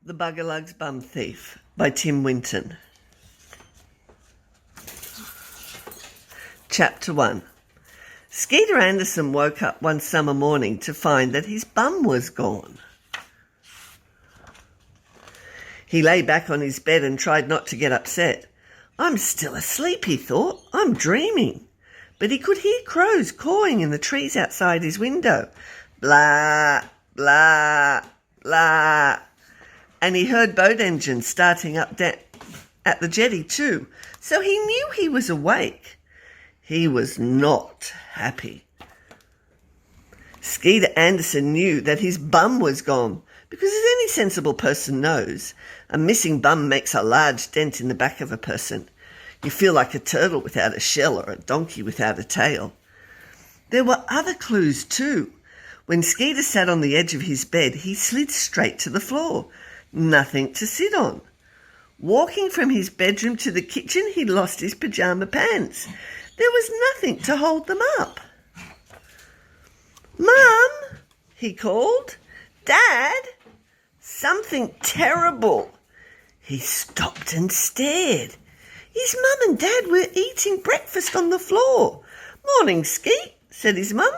The Bugalug's Bum Thief by Tim Winton. Chapter 1. Skeeter Anderson woke up one summer morning to find that his bum was gone. He lay back on his bed and tried not to get upset. I'm still asleep, he thought. I'm dreaming. But he could hear crows cawing in the trees outside his window. Blah, blah, blah. And he heard boat engines starting up at the jetty too, so he knew he was awake. He was not happy. Skeeter Anderson knew that his bum was gone, because as any sensible person knows, a missing bum makes a large dent in the back of a person. You feel like a turtle without a shell or a donkey without a tail. There were other clues too. When Skeeter sat on the edge of his bed, he slid straight to the floor. Nothing to sit on. Walking from his bedroom to the kitchen, he lost his pyjama pants. There was nothing to hold them up. Mum, he called. Dad, something terrible. He stopped and stared. His mum and Dad were eating breakfast on the floor. Morning, Skeet, said his mum.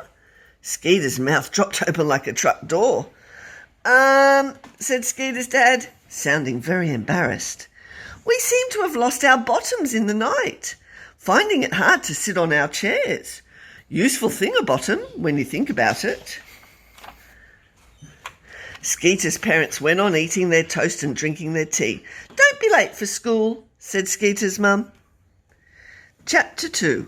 Skeeter's mouth dropped open like a truck door. Said Skeeter's dad, sounding very embarrassed. We seem to have lost our bottoms in the night, finding it hard to sit on our chairs. Useful thing, a bottom, when you think about it. Skeeter's parents went on eating their toast and drinking their tea. Don't be late for school, said Skeeter's mum. Chapter 2.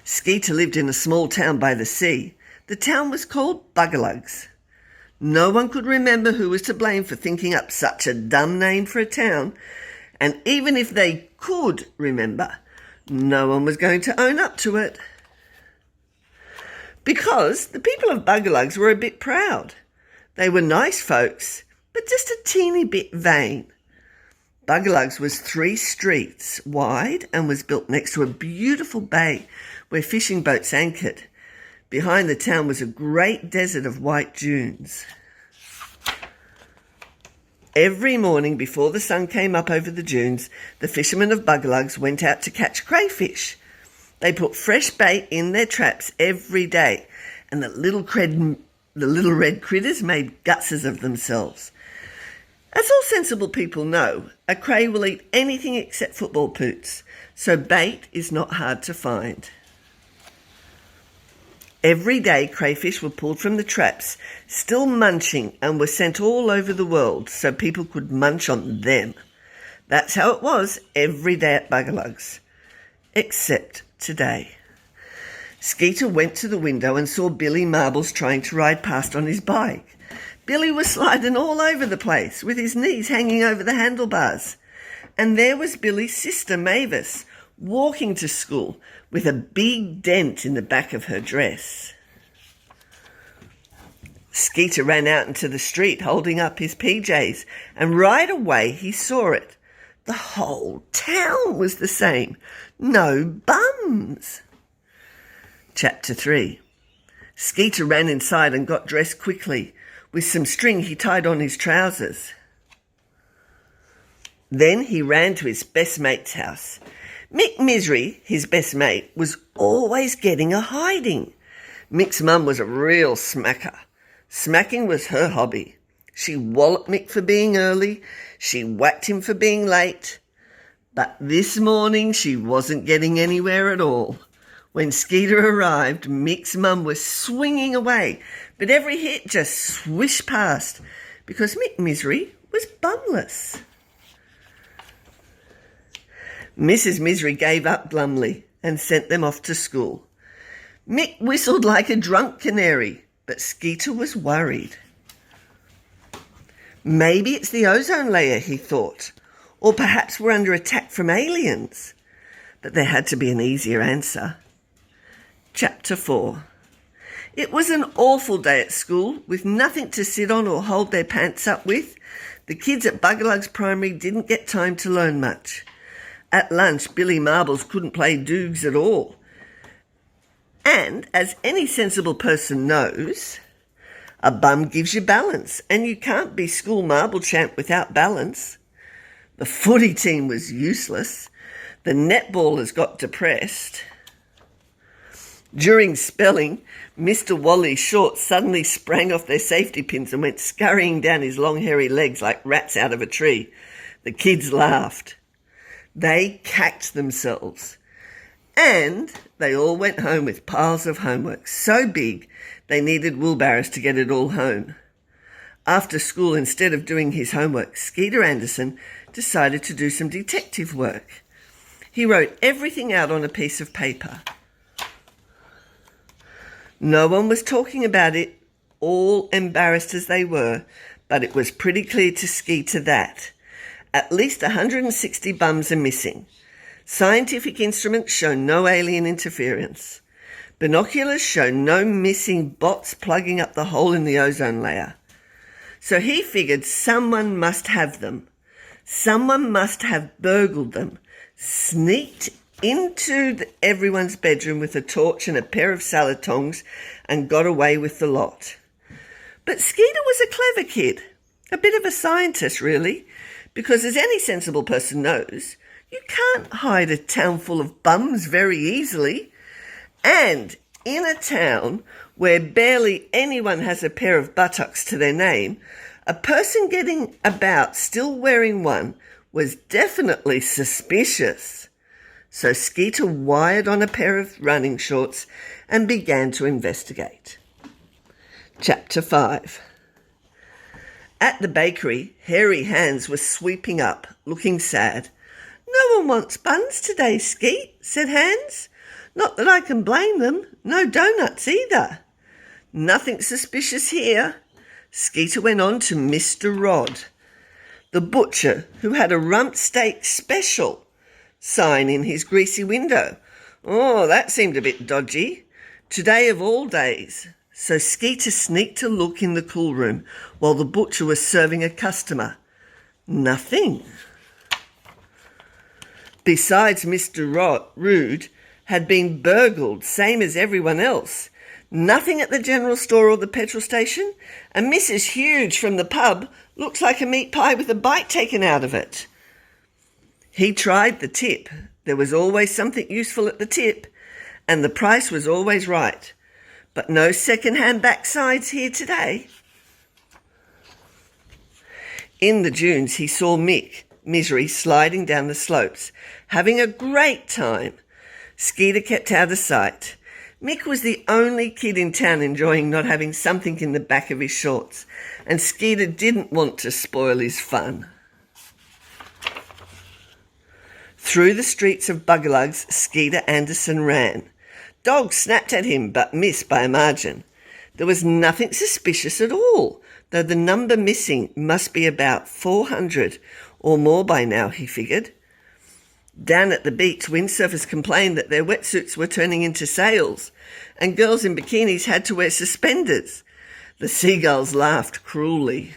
Skeeter lived in a small town by the sea. The town was called Bugalugs. No one could remember who was to blame for thinking up such a dumb name for a town, and even if they could remember, no one was going to own up to it. Because the people of Bugalugs were a bit proud. They were nice folks, but just a teeny bit vain. Bugalugs was 3 streets wide and was built next to a beautiful bay where fishing boats anchored. Behind the town was a great desert of white dunes. Every morning before the sun came up over the dunes, the fishermen of Bugalugs went out to catch crayfish. They put fresh bait in their traps every day, and the little red critters made gusses of themselves. As all sensible people know, a cray will eat anything except football poots, so bait is not hard to find. Every day crayfish were pulled from the traps, still munching, and were sent all over the world so people could munch on them. That's how it was every day at Bugalugs, except today. Skeeter went to the window and saw Billy Marbles trying to ride past on his bike. Billy was sliding all over the place, with his knees hanging over the handlebars. And there was Billy's sister Mavis, walking to school with a big dent in the back of her dress. Skeeter ran out into the street holding up his PJs, and right away he saw it. The whole town was the same. No bums. Chapter 3. Skeeter ran inside and got dressed quickly. With some string he tied on his trousers. Then he ran to his best mate's house. Mick Misery, his best mate, was always getting a hiding. Mick's mum was a real smacker. Smacking was her hobby. She walloped Mick for being early. She whacked him for being late. But this morning she wasn't getting anywhere at all. When Skeeter arrived, Mick's mum was swinging away, but every hit just swished past because Mick Misery was bumless. Mrs. Misery gave up glumly and sent them off to school. Mick whistled like a drunk canary, but Skeeter was worried. Maybe it's the ozone layer, he thought, or perhaps we're under attack from aliens. But there had to be an easier answer. Chapter 4. It was an awful day at school, with nothing to sit on or hold their pants up with. The kids at Bugalugs Primary didn't get time to learn much. At lunch, Billy Marbles couldn't play Doogs at all. And, as any sensible person knows, A bum gives you balance, and you can't be school marble champ without balance. The footy team was useless. The netballers got depressed. During spelling, Mr. Wally's shorts suddenly sprang off their safety pins and went scurrying down his long hairy legs like rats out of a tree. The kids laughed. They cacked themselves. And they all went home with piles of homework so big they needed wheelbarrows to get it all home. After school, instead of doing his homework, Skeeter Anderson decided to do some detective work. He wrote everything out on a piece of paper. No one was talking about it, all embarrassed as they were, but it was pretty clear to Skeeter that at least 160 bums are missing. Scientific instruments show no alien interference. Binoculars show no missing bots plugging up the hole in the ozone layer. So he figured someone must have them. Someone must have burgled them, sneaked into everyone's bedroom with a torch and a pair of salad tongs and got away with the lot. But Skeeter was a clever kid, a bit of a scientist really, because as any sensible person knows, you can't hide a town full of bums very easily. And in a town where barely anyone has a pair of buttocks to their name, a person getting about still wearing one was definitely suspicious. So Skeeter wired on a pair of running shorts and began to investigate. Chapter 5. At the bakery, Hairy Hands was sweeping up, looking sad. "No one wants buns today, Skeet," said Hands. "Not that I can blame them. No doughnuts either." "Nothing suspicious here." Skeeter went on to Mr. Rod, the butcher, who had a rump steak special sign in his greasy window. Oh, that seemed a bit dodgy. Today of all days. So Skeeter sneaked a look in the cool room while the butcher was serving a customer. Nothing. Besides, Mr. Rude had been burgled, same as everyone else. Nothing at the general store or the petrol station, and Mrs. Huge from the pub looks like a meat pie with a bite taken out of it. He tried the tip. There was always something useful at the tip, and the price was always right. But no second-hand backsides here today. In the dunes, he saw Mick, Misery, sliding down the slopes, having a great time. Skeeter kept out of sight. Mick was the only kid in town enjoying not having something in the back of his shorts, and Skeeter didn't want to spoil his fun. Through the streets of Bugalugs, Skeeter Anderson ran. Dogs snapped at him, but missed by a margin. There was nothing suspicious at all, though the number missing must be about 400 or more by now, he figured. Down at the beach, windsurfers complained that their wetsuits were turning into sails, and girls in bikinis had to wear suspenders. The seagulls laughed cruelly.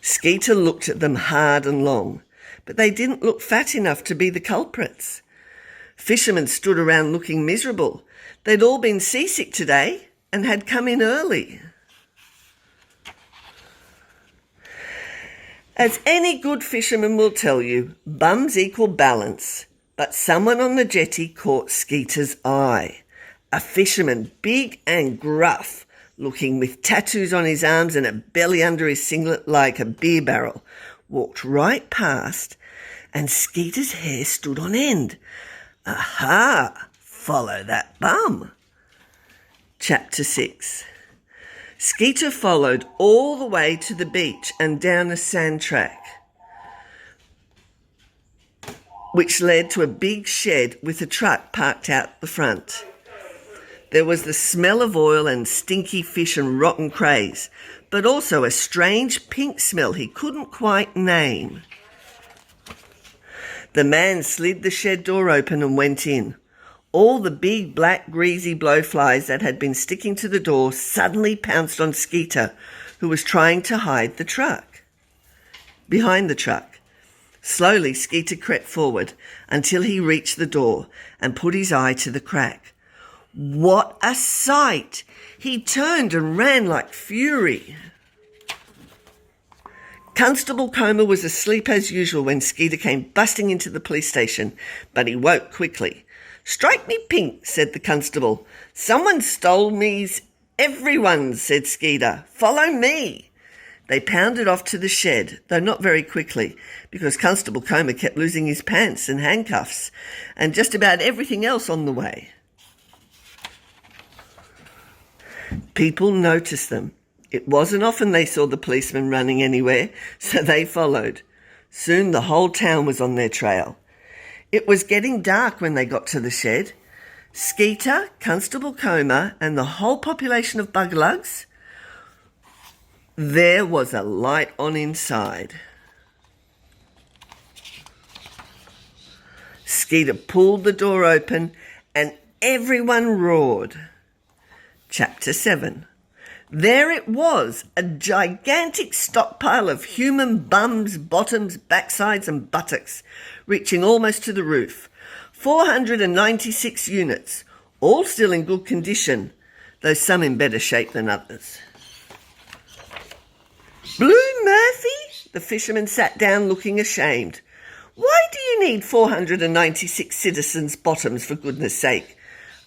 Skeeter looked at them hard and long, but they didn't look fat enough to be the culprits. Fishermen stood around looking miserable. They'd all been seasick today and had come in early. As any good fisherman will tell you, bums equal balance, but someone on the jetty caught Skeeter's eye. A fisherman, big and gruff, looking with tattoos on his arms and a belly under his singlet like a beer barrel, walked right past, and Skeeter's hair stood on end. Aha! Follow that bum. Chapter 6. Skeeter followed all the way to the beach and down a sand track, which led to a big shed with a truck parked out the front. There was the smell of oil and stinky fish and rotten crays, but also a strange pink smell he couldn't quite name. The man slid the shed door open and went in. All the big black greasy blowflies that had been sticking to the door suddenly pounced on Skeeter, who was trying to hide the truck. Behind the truck. Slowly Skeeter crept forward until he reached the door and put his eye to the crack. What a sight! He turned and ran like fury. Constable Comer was asleep as usual when Skeeter came busting into the police station, but he woke quickly. "Strike me pink," said the constable. "Someone stole me's." "Everyone," said Skeeter. "Follow me." They pounded off to the shed, though not very quickly, because Constable Comer kept losing his pants and handcuffs, and just about everything else on the way. People noticed them. It wasn't often they saw the policemen running anywhere, so they followed. Soon the whole town was on their trail. It was getting dark when they got to the shed. Skeeter, Constable Comer, and the whole population of Bugalugs. There was a light on inside. Skeeter pulled the door open and everyone roared. Chapter 7. There it was, a gigantic stockpile of human bums, bottoms, backsides and buttocks, reaching almost to the roof. 496 units, all still in good condition, though some in better shape than others. "Blue Murphy?" The fisherman sat down looking ashamed. "Why do you need 496 citizens' bottoms, for goodness sake?"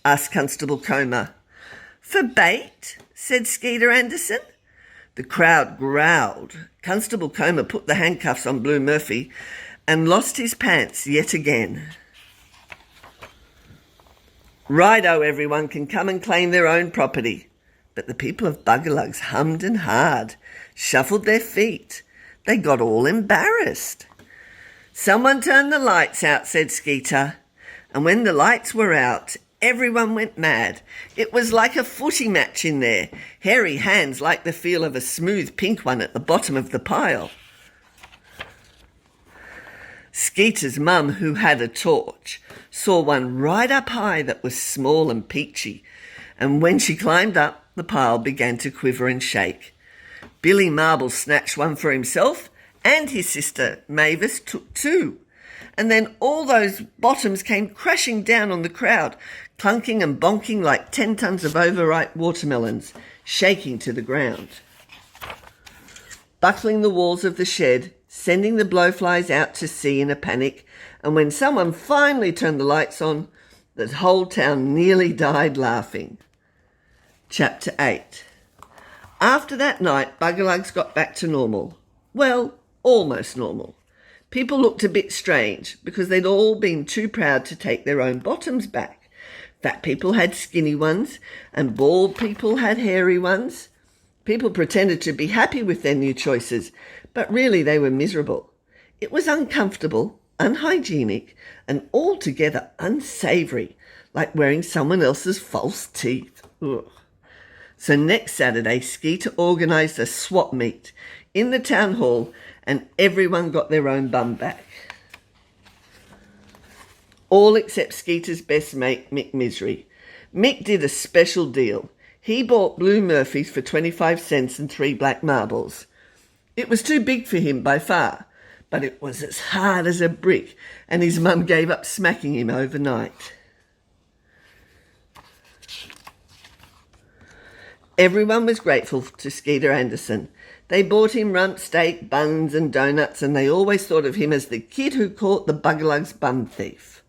asked Constable Comer. "For bait," said Skeeter Anderson. The crowd growled. Constable Comer put the handcuffs on Blue Murphy and lost his pants yet again. "Righto, everyone can come and claim their own property." But the people of Bugalugs hummed and hawed, shuffled their feet. They got all embarrassed. "Someone turn the lights out," said Skeeter. And when the lights were out, everyone went mad. It was like a footy match in there. Hairy hands liked the feel of a smooth pink one at the bottom of the pile. Skeeter's mum, who had a torch, saw one right up high that was small and peachy, and when she climbed up, the pile began to quiver and shake. Billy Marble snatched one for himself, and his sister Mavis took two. And then all those bottoms came crashing down on the crowd, clunking and bonking like 10 tons of overripe watermelons, shaking to the ground. Buckling the walls of the shed, sending the blowflies out to sea in a panic, and when someone finally turned the lights on, the whole town nearly died laughing. Chapter 8. After that night, Bugalugs got back to normal. Well, almost normal. People looked a bit strange because they'd all been too proud to take their own bottoms back. Fat people had skinny ones and bald people had hairy ones. People pretended to be happy with their new choices, but really they were miserable. It was uncomfortable, unhygienic, and altogether unsavoury, like wearing someone else's false teeth. Ugh. So next Saturday, Skeeter organised a swap meet in the town hall and everyone got their own bum back. All except Skeeter's best mate, Mick Misery. Mick did a special deal. He bought Blue Murphys for 25 cents and 3 black marbles. It was too big for him by far, but it was as hard as a brick, and his mum gave up smacking him overnight. Everyone was grateful to Skeeter Anderson. They bought him rump steak, buns and donuts, and they always thought of him as the kid who caught the Bugalugs bum thief.